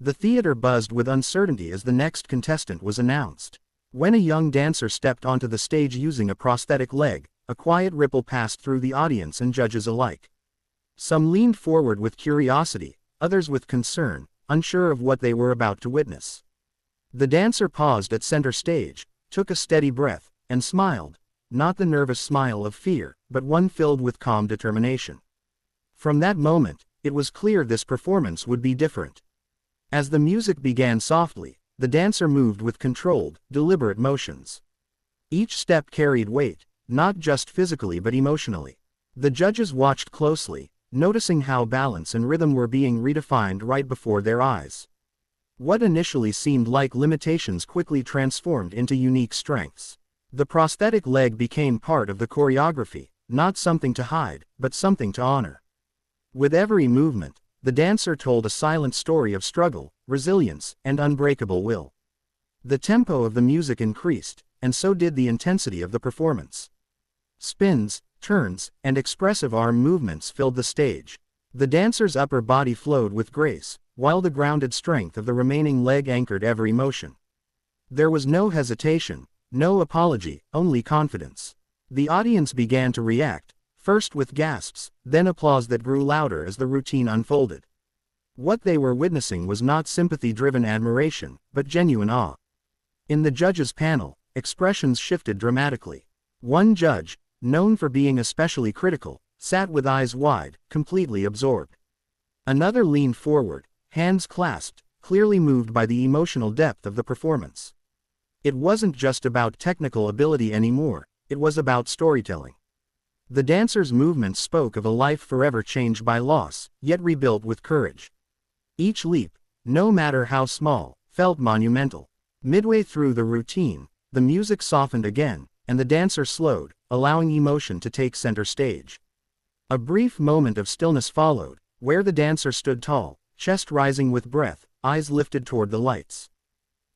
The theater buzzed with uncertainty as the next contestant was announced. When a young dancer stepped onto the stage using a prosthetic leg, a quiet ripple passed through the audience and judges alike. Some leaned forward with curiosity, others with concern, unsure of what they were about to witness. The dancer paused at center stage, took a steady breath, and smiled, not the nervous smile of fear, but one filled with calm determination. From that moment, it was clear this performance would be different. As the music began softly, the dancer moved with controlled, deliberate motions. Each step carried weight, not just physically but emotionally. The judges watched closely, noticing how balance and rhythm were being redefined right before their eyes. What initially seemed like limitations quickly transformed into unique strengths. The prosthetic leg became part of the choreography, not something to hide, but something to honor. With every movement, the dancer told a silent story of struggle, resilience, and unbreakable will. The tempo of the music increased, and so did the intensity of the performance. Spins, turns, and expressive arm movements filled the stage. The dancer's upper body flowed with grace, while the grounded strength of the remaining leg anchored every motion. There was no hesitation, no apology, only confidence. The audience began to react, first with gasps, then applause that grew louder as the routine unfolded. What they were witnessing was not sympathy-driven admiration, but genuine awe. In the judges' panel, expressions shifted dramatically. One judge, known for being especially critical, sat with eyes wide, completely absorbed. Another leaned forward, hands clasped, clearly moved by the emotional depth of the performance. It wasn't just about technical ability anymore, it was about storytelling. The dancer's movements spoke of a life forever changed by loss, yet rebuilt with courage. Each leap, no matter how small, felt monumental. Midway through the routine, the music softened again, and the dancer slowed, allowing emotion to take center stage. A brief moment of stillness followed, where the dancer stood tall, chest rising with breath, eyes lifted toward the lights.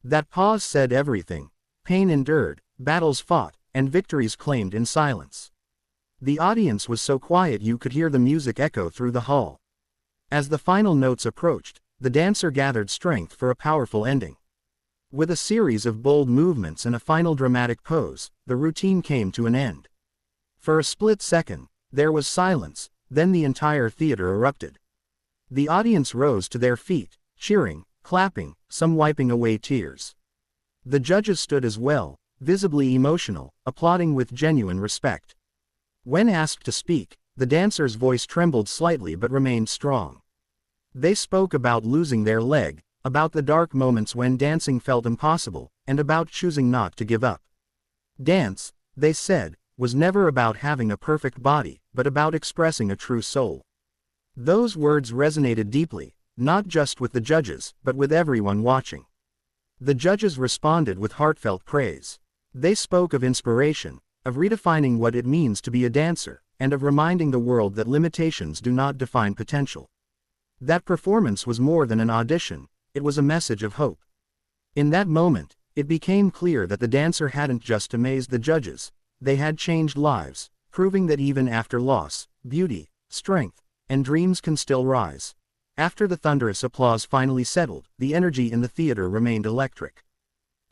That pause said everything: pain endured, battles fought, and victories claimed in silence. The audience was so quiet you could hear the music echo through the hall. As the final notes approached, the dancer gathered strength for a powerful ending. With a series of bold movements and a final dramatic pose, the routine came to an end. For a split second, there was silence, then the entire theater erupted. The audience rose to their feet, cheering, clapping, some wiping away tears. The judges stood as well, visibly emotional, applauding with genuine respect. When asked to speak, the dancer's voice trembled slightly but remained strong. They spoke about losing their leg, about the dark moments when dancing felt impossible, and about choosing not to give up. Dance, they said, was never about having a perfect body, but about expressing a true soul. Those words resonated deeply, not just with the judges, but with everyone watching. The judges responded with heartfelt praise. They spoke of inspiration, of redefining what it means to be a dancer, and of reminding the world that limitations do not define potential. That performance was more than an audition, it was a message of hope. In that moment, it became clear that the dancer hadn't just amazed the judges, they had changed lives, proving that even after loss, beauty, strength, and dreams can still rise. After the thunderous applause finally settled, the energy in the theater remained electric.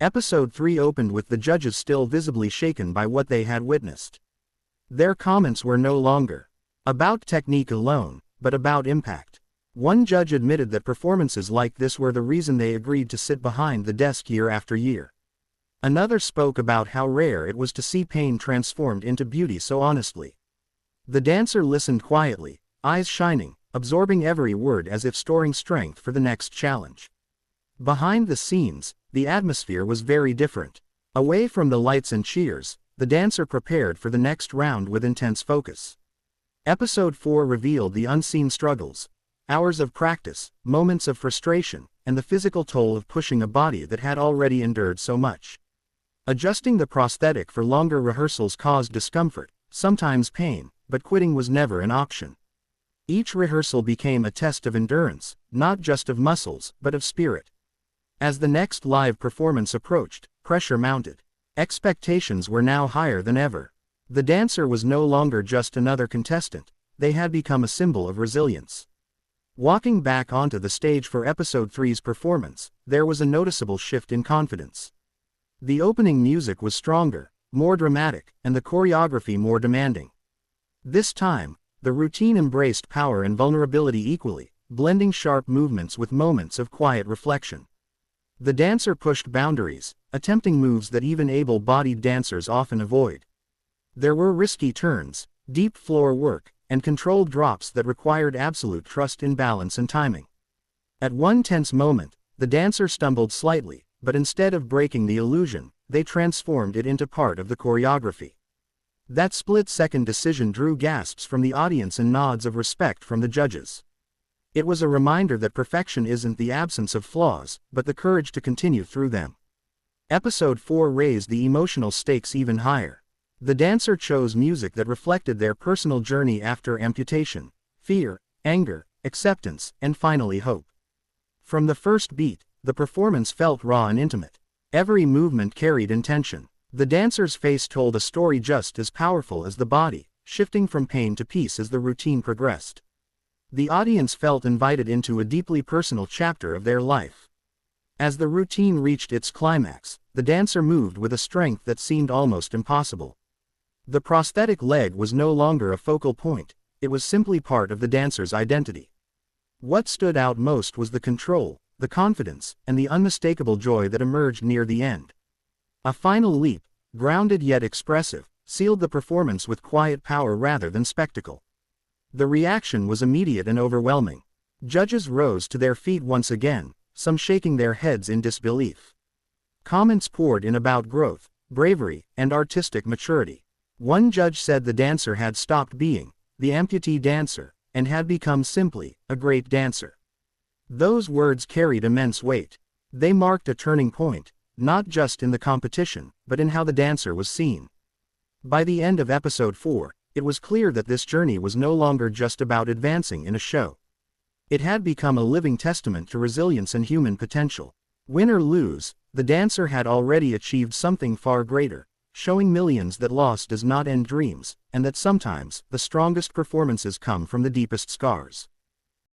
Episode 3 opened with the judges still visibly shaken by what they had witnessed. Their comments were no longer about technique alone, but about impact. One judge admitted that performances like this were the reason they agreed to sit behind the desk year after year. Another spoke about how rare it was to see pain transformed into beauty so honestly. The dancer listened quietly, eyes shining, absorbing every word as if storing strength for the next challenge. Behind the scenes, the atmosphere was very different. Away from the lights and cheers, the dancer prepared for the next round with intense focus. Episode 4 revealed the unseen struggles, hours of practice, moments of frustration, and the physical toll of pushing a body that had already endured so much. Adjusting the prosthetic for longer rehearsals caused discomfort, sometimes pain, but quitting was never an option. Each rehearsal became a test of endurance, not just of muscles, but of spirit. As the next live performance approached, pressure mounted. Expectations were now higher than ever. The dancer was no longer just another contestant, they had become a symbol of resilience. Walking back onto the stage for Episode 3's performance, there was a noticeable shift in confidence. The opening music was stronger, more dramatic, and the choreography more demanding. This time, the routine embraced power and vulnerability equally, blending sharp movements with moments of quiet reflection. The dancer pushed boundaries, attempting moves that even able-bodied dancers often avoid. There were risky turns, deep floor work, and controlled drops that required absolute trust in balance and timing. At one tense moment, the dancer stumbled slightly, but instead of breaking the illusion, they transformed it into part of the choreography. That split-second decision drew gasps from the audience and nods of respect from the judges. It was a reminder that perfection isn't the absence of flaws, but the courage to continue through them. Episode 4 raised the emotional stakes even higher. The dancer chose music that reflected their personal journey after amputation: fear, anger, acceptance, and finally hope. From the first beat, the performance felt raw and intimate. Every movement carried intention. The dancer's face told a story just as powerful as the body, shifting from pain to peace as the routine progressed. The audience felt invited into a deeply personal chapter of their life. As the routine reached its climax, the dancer moved with a strength that seemed almost impossible. The prosthetic leg was no longer a focal point, it was simply part of the dancer's identity. What stood out most was the control, the confidence, and the unmistakable joy that emerged near the end. A final leap, grounded yet expressive, sealed the performance with quiet power rather than spectacle. The reaction was immediate and overwhelming. Judges rose to their feet once again, some shaking their heads in disbelief. Comments poured in about growth, bravery, and artistic maturity. One judge said the dancer had stopped being the amputee dancer and had become simply a great dancer. Those words carried immense weight. They marked a turning point, not just in the competition, but in how the dancer was seen. By the end of Episode 4, it was clear that this journey was no longer just about advancing in a show. It had become a living testament to resilience and human potential. Win or lose, the dancer had already achieved something far greater, showing millions that loss does not end dreams, and that sometimes, the strongest performances come from the deepest scars.